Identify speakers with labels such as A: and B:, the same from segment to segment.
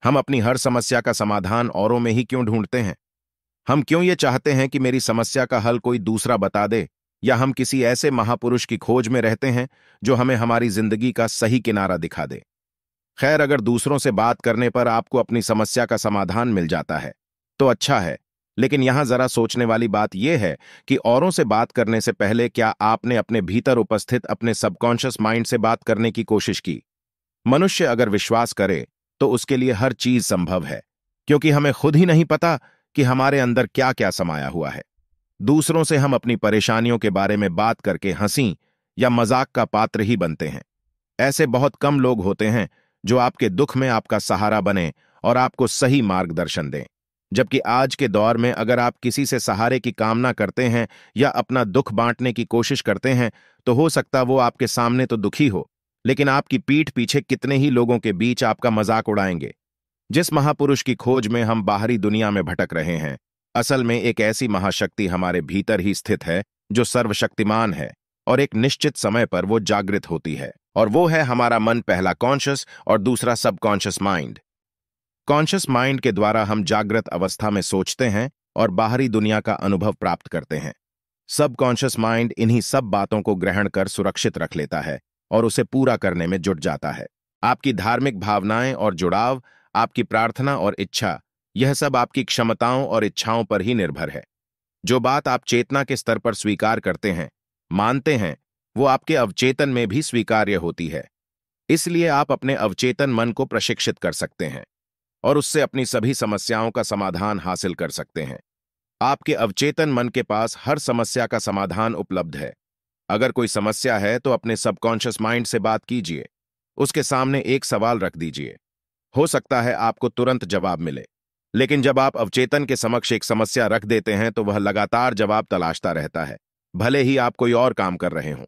A: हम अपनी हर समस्या का समाधान औरों में ही क्यों ढूंढते हैं? हम क्यों ये चाहते हैं कि मेरी समस्या का हल कोई दूसरा बता दे, या हम किसी ऐसे महापुरुष की खोज में रहते हैं जो हमें हमारी जिंदगी का सही किनारा दिखा दे? खैर, अगर दूसरों से बात करने पर आपको अपनी समस्या का समाधान मिल जाता है तो अच्छा है, लेकिन यहां जरा सोचने वाली बात यह है कि औरों से बात करने से पहले क्या आपने अपने भीतर उपस्थित अपने सबकॉन्शियस माइंड से बात करने की कोशिश की? मनुष्य अगर विश्वास करे तो उसके लिए हर चीज संभव है, क्योंकि हमें खुद ही नहीं पता कि हमारे अंदर क्या क्या समाया हुआ है। दूसरों से हम अपनी परेशानियों के बारे में बात करके हंसी या मजाक का पात्र ही बनते हैं। ऐसे बहुत कम लोग होते हैं जो आपके दुख में आपका सहारा बने और आपको सही मार्गदर्शन दें। जबकि आज के दौर में अगर आप किसी से सहारे की कामना करते हैं या अपना दुख बांटने की कोशिश करते हैं, तो हो सकता वो आपके सामने तो दुखी हो, लेकिन आपकी पीठ पीछे कितने ही लोगों के बीच आपका मजाक उड़ाएंगे। जिस महापुरुष की खोज में हम बाहरी दुनिया में भटक रहे हैं, असल में एक ऐसी महाशक्ति हमारे भीतर ही स्थित है जो सर्वशक्तिमान है, और एक निश्चित समय पर वो जागृत होती है, और वो है हमारा मन, पहला कॉन्शियस और दूसरा सबकॉन्शियस माइंड। कॉन्शियस माइंड के द्वारा हम जागृत अवस्था में सोचते हैं और बाहरी दुनिया का अनुभव प्राप्त करते हैं। सबकॉन्शियस माइंड इन्हीं सब बातों को ग्रहण कर सुरक्षित रख लेता है और उसे पूरा करने में जुट जाता है। आपकी धार्मिक भावनाएं और जुड़ाव, आपकी प्रार्थना और इच्छा, यह सब आपकी क्षमताओं और इच्छाओं पर ही निर्भर है। जो बात आप चेतना के स्तर पर स्वीकार करते हैं, मानते हैं, वो आपके अवचेतन में भी स्वीकार्य होती है। इसलिए आप अपने अवचेतन मन को प्रशिक्षित कर सकते हैं और उससे अपनी सभी समस्याओं का समाधान हासिल कर सकते हैं। आपके अवचेतन मन के पास हर समस्या का समाधान उपलब्ध है। अगर कोई समस्या है तो अपने सबकॉन्शियस माइंड से बात कीजिए, उसके सामने एक सवाल रख दीजिए। हो सकता है आपको तुरंत जवाब मिले, लेकिन जब आप अवचेतन के समक्ष एक समस्या रख देते हैं तो वह लगातार जवाब तलाशता रहता है, भले ही आप कोई और काम कर रहे हों।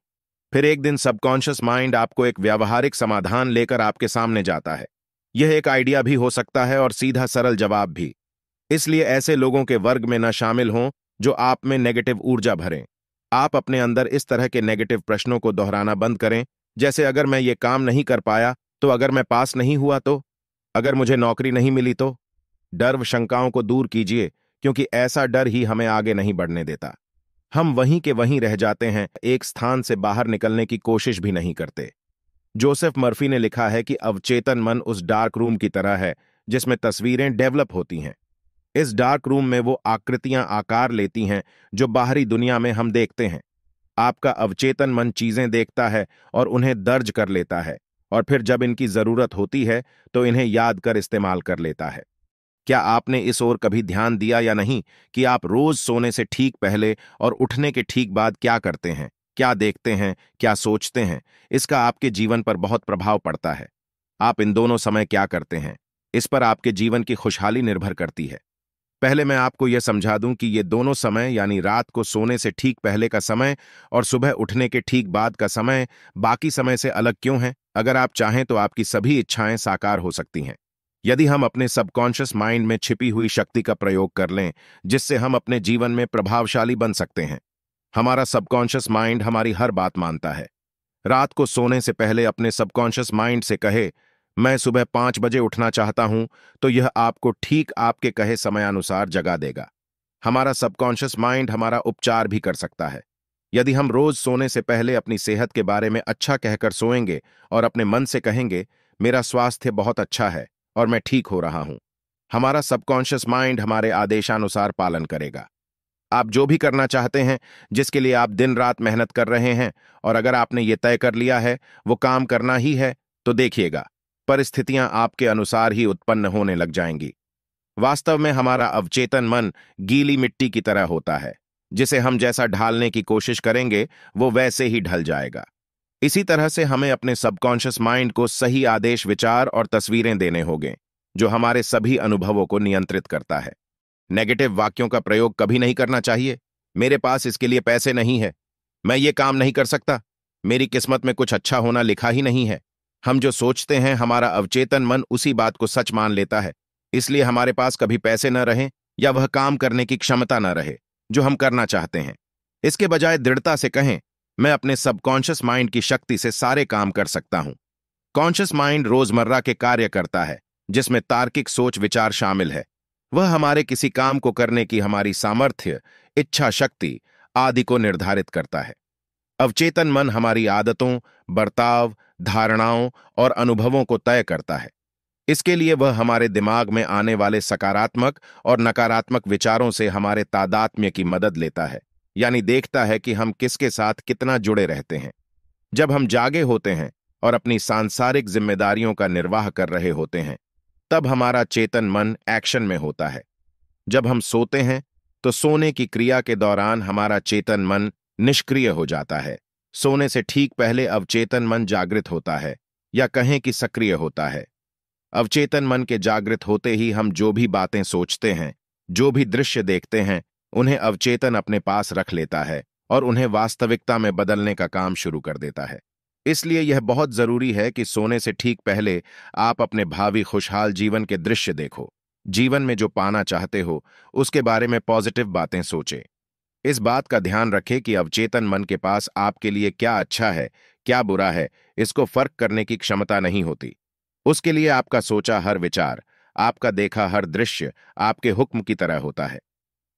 A: फिर एक दिन सबकॉन्शियस माइंड आपको एक व्यावहारिक समाधान लेकर आपके सामने जाता है। यह एक आइडिया भी हो सकता है और सीधा सरल जवाब भी। इसलिए ऐसे लोगों के वर्ग में न शामिल हों जो आप में नेगेटिव ऊर्जा भरें। आप अपने अंदर इस तरह के नेगेटिव प्रश्नों को दोहराना बंद करें, जैसे अगर मैं ये काम नहीं कर पाया तो, अगर मैं पास नहीं हुआ तो, अगर मुझे नौकरी नहीं मिली तो। डर व शंकाओं को दूर कीजिए, क्योंकि ऐसा डर ही हमें आगे नहीं बढ़ने देता। हम वहीं के वहीं रह जाते हैं, एक स्थान से बाहर निकलने की कोशिश भी नहीं करते। जोसेफ मर्फी ने लिखा है कि अवचेतन मन उस डार्क रूम की तरह है जिसमें तस्वीरें डेवलप होती हैं। इस डार्क रूम में वो आकृतियां आकार लेती हैं जो बाहरी दुनिया में हम देखते हैं। आपका अवचेतन मन चीजें देखता है और उन्हें दर्ज कर लेता है, और फिर जब इनकी जरूरत होती है तो इन्हें याद कर इस्तेमाल कर लेता है। क्या आपने इस ओर कभी ध्यान दिया या नहीं कि आप रोज सोने से ठीक पहले और उठने के ठीक बाद क्या करते हैं, क्या देखते हैं, क्या सोचते हैं? इसका आपके जीवन पर बहुत प्रभाव पड़ता है। आप इन दोनों समय क्या करते हैं, इस पर आपके जीवन की खुशहाली निर्भर करती है। पहले मैं आपको यह समझा दूं कि ये दोनों समय, यानी रात को सोने से ठीक पहले का समय और सुबह उठने के ठीक बाद का समय, बाकी समय से अलग क्यों हैं। अगर आप चाहें तो आपकी सभी इच्छाएं साकार हो सकती हैं यदि हम अपने सबकॉन्शियस माइंड में छिपी हुई शक्ति का प्रयोग कर लें, जिससे हम अपने जीवन में प्रभावशाली बन सकते हैं। हमारा सबकॉन्शियस माइंड हमारी हर बात मानता है। रात को सोने से पहले अपने सबकॉन्शियस माइंड से कहे, मैं सुबह 5 बजे उठना चाहता हूं, तो यह आपको ठीक आपके कहे समयानुसार जगा देगा। हमारा सबकॉन्शियस माइंड हमारा उपचार भी कर सकता है। यदि हम रोज सोने से पहले अपनी सेहत के बारे में अच्छा कहकर सोएंगे और अपने मन से कहेंगे, मेरा स्वास्थ्य बहुत अच्छा है और मैं ठीक हो रहा हूं, हमारा सबकॉन्शियस माइंड हमारे आदेशानुसार पालन करेगा। आप जो भी करना चाहते हैं, जिसके लिए आप दिन रात मेहनत कर रहे हैं, और अगर आपने ये तय कर लिया है वो काम करना ही है, तो देखिएगा परिस्थितियां आपके अनुसार ही उत्पन्न होने लग जाएंगी। वास्तव में हमारा अवचेतन मन गीली मिट्टी की तरह होता है, जिसे हम जैसा ढालने की कोशिश करेंगे वो वैसे ही ढल जाएगा। इसी तरह से हमें अपने सबकॉन्शियस माइंड को सही आदेश, विचार और तस्वीरें देने होंगे, जो हमारे सभी अनुभवों को नियंत्रित करता है। नेगेटिव वाक्यों का प्रयोग कभी नहीं करना चाहिए। मेरे पास इसके लिए पैसे नहीं है, मैं ये काम नहीं कर सकता, मेरी किस्मत में कुछ अच्छा होना लिखा ही नहीं है। हम जो सोचते हैं, हमारा अवचेतन मन उसी बात को सच मान लेता है। इसलिए हमारे पास कभी पैसे न रहें या वह काम करने की क्षमता न रहे जो हम करना चाहते हैं। इसके बजाय दृढ़ता से कहें, मैं अपने सबकॉन्शियस माइंड की शक्ति से सारे काम कर सकता हूं। कॉन्शियस माइंड रोजमर्रा के कार्य करता है, जिसमें तार्किक सोच विचार शामिल है। वह हमारे किसी काम को करने की हमारी सामर्थ्य, इच्छा शक्ति आदि को निर्धारित करता है। अवचेतन मन हमारी आदतों, बर्ताव, धारणाओं और अनुभवों को तय करता है। इसके लिए वह हमारे दिमाग में आने वाले सकारात्मक और नकारात्मक विचारों से हमारे तादात्म्य की मदद लेता है, यानी देखता है कि हम किसके साथ कितना जुड़े रहते हैं। जब हम जागे होते हैं और अपनी सांसारिक जिम्मेदारियों का निर्वाह कर रहे होते हैं, तब हमारा चेतन मन एक्शन में होता है। जब हम सोते हैं तो सोने की क्रिया के दौरान हमारा चेतन मन निष्क्रिय हो जाता है। सोने से ठीक पहले अवचेतन मन जागृत होता है, या कहें कि सक्रिय होता है। अवचेतन मन के जागृत होते ही हम जो भी बातें सोचते हैं, जो भी दृश्य देखते हैं, उन्हें अवचेतन अपने पास रख लेता है और उन्हें वास्तविकता में बदलने का काम शुरू कर देता है। इसलिए यह बहुत जरूरी है कि सोने से ठीक पहले आप अपने भावी खुशहाल जीवन के दृश्य देखो। जीवन में जो पाना चाहते हो उसके बारे में पॉजिटिव बातें सोचें। इस बात का ध्यान रखें कि अवचेतन मन के पास आपके लिए क्या अच्छा है, क्या बुरा है, इसको फर्क करने की क्षमता नहीं होती। उसके लिए आपका सोचा हर विचार, आपका देखा हर दृश्य आपके हुक्म की तरह होता है।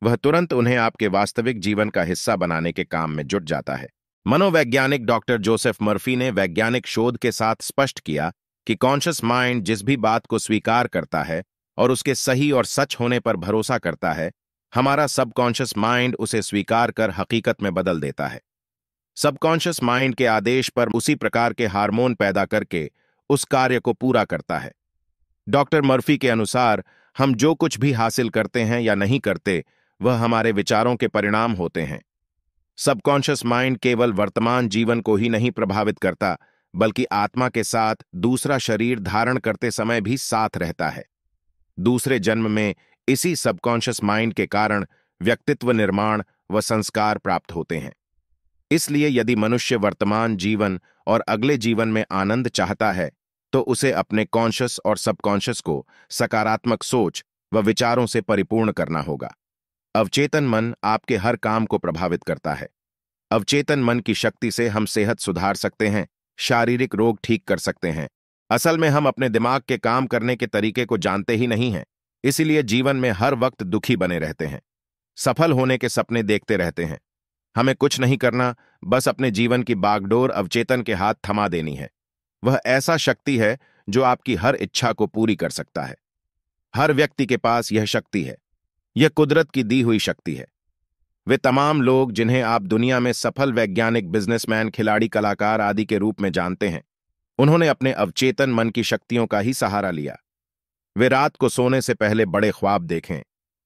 A: वह तुरंत उन्हें आपके वास्तविक जीवन का हिस्सा बनाने के काम में जुट जाता है। मनोवैज्ञानिक डॉक्टर जोसेफ मर्फी ने वैज्ञानिक शोध के साथ स्पष्ट किया कि कॉन्शियस माइंड जिस भी बात को स्वीकार करता है और उसके सही और सच होने पर भरोसा करता है, हमारा सबकॉन्शियस माइंड उसे स्वीकार कर हकीकत में बदल देता है। सबकॉन्शियस माइंड के आदेश पर उसी प्रकार के हार्मोन पैदा करके उस कार्य को पूरा करता है। डॉक्टर मर्फी के अनुसार हम जो कुछ भी हासिल करते हैं या नहीं करते, वह हमारे विचारों के परिणाम होते हैं। सबकॉन्शियस माइंड केवल वर्तमान जीवन को ही नहीं प्रभावित करता, बल्कि आत्मा के साथ दूसरा शरीर धारण करते समय भी साथ रहता है। दूसरे जन्म में इसी सबकॉन्शियस माइंड के कारण व्यक्तित्व निर्माण व संस्कार प्राप्त होते हैं। इसलिए यदि मनुष्य वर्तमान जीवन और अगले जीवन में आनंद चाहता है, तो उसे अपने कॉन्शियस और सबकॉन्शियस को सकारात्मक सोच व विचारों से परिपूर्ण करना होगा। अवचेतन मन आपके हर काम को प्रभावित करता है। अवचेतन मन की शक्ति से हम सेहत सुधार सकते हैं, शारीरिक रोग ठीक कर सकते हैं। असल में हम अपने दिमाग के काम करने के तरीके को जानते ही नहीं हैं, इसीलिए जीवन में हर वक्त दुखी बने रहते हैं, सफल होने के सपने देखते रहते हैं। हमें कुछ नहीं करना, बस अपने जीवन की बागडोर अवचेतन के हाथ थमा देनी है। वह ऐसा शक्ति है जो आपकी हर इच्छा को पूरी कर सकता है। हर व्यक्ति के पास यह शक्ति है। यह कुदरत की दी हुई शक्ति है। वे तमाम लोग जिन्हें आप दुनिया में सफल वैज्ञानिक, बिजनेसमैन, खिलाड़ी, कलाकार आदि के रूप में जानते हैं, उन्होंने अपने अवचेतन मन की शक्तियों का ही सहारा लिया। वे रात को सोने से पहले बड़े ख्वाब देखें,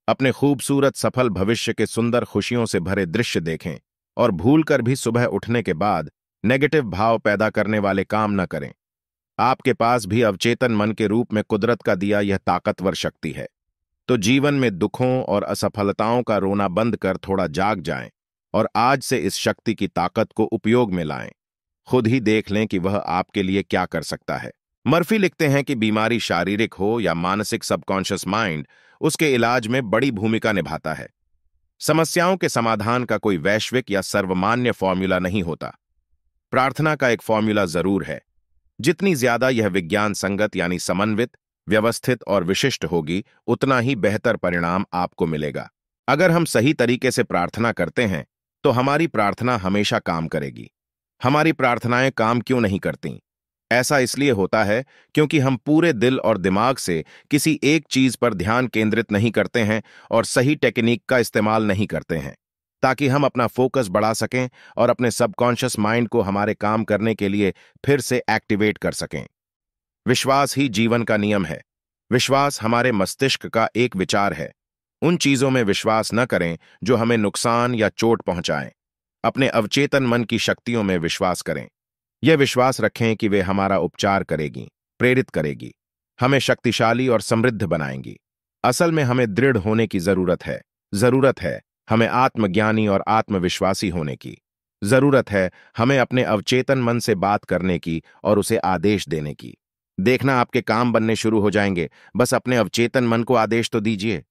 A: अपने खूबसूरत सफल भविष्य के सुंदर खुशियों से भरे दृश्य देखें और भूलकर भी सुबह उठने के बाद नेगेटिव भाव पैदा करने वाले काम न करें। आपके पास भी अवचेतन मन के रूप में कुदरत का दिया यह ताकतवर शक्ति है। तो जीवन में दुखों और असफलताओं का रोना बंद कर थोड़ा जाग जाएं और आज से इस शक्ति की ताकत को उपयोग में लाएं। खुद ही देख लें कि वह आपके लिए क्या कर सकता है। मर्फी लिखते हैं कि बीमारी शारीरिक हो या मानसिक, सबकॉन्शियस माइंड उसके इलाज में बड़ी भूमिका निभाता है। समस्याओं के समाधान का कोई वैश्विक या सर्वमान्य फॉर्मूला नहीं होता। प्रार्थना का एक फॉर्मूला जरूर है। जितनी ज्यादा यह विज्ञान संगत यानी समन्वित, व्यवस्थित और विशिष्ट होगी, उतना ही बेहतर परिणाम आपको मिलेगा। अगर हम सही तरीके से प्रार्थना करते हैं तो हमारी प्रार्थना हमेशा काम करेगी। हमारी प्रार्थनाएं काम क्यों नहीं करती? ऐसा इसलिए होता है क्योंकि हम पूरे दिल और दिमाग से किसी एक चीज पर ध्यान केंद्रित नहीं करते हैं और सही टेक्निक का इस्तेमाल नहीं करते हैं, ताकि हम अपना फोकस बढ़ा सकें और अपने सबकॉन्शियस माइंड को हमारे काम करने के लिए फिर से एक्टिवेट कर सकें। विश्वास ही जीवन का नियम है। विश्वास हमारे मस्तिष्क का एक विचार है। उन चीजों में विश्वास न करें जो हमें नुकसान या चोट पहुंचाएं। अपने अवचेतन मन की शक्तियों में विश्वास करें। यह विश्वास रखें कि वे हमारा उपचार करेगी, प्रेरित करेगी, हमें शक्तिशाली और समृद्ध बनाएंगी। असल में हमें दृढ़ होने की जरूरत है हमें आत्मज्ञानी और आत्मविश्वासी होने की। जरूरत है हमें अपने अवचेतन मन से बात करने की और उसे आदेश देने की। देखना आपके काम बनने शुरू हो जाएंगे। बस अपने अवचेतन मन को आदेश तो दीजिए।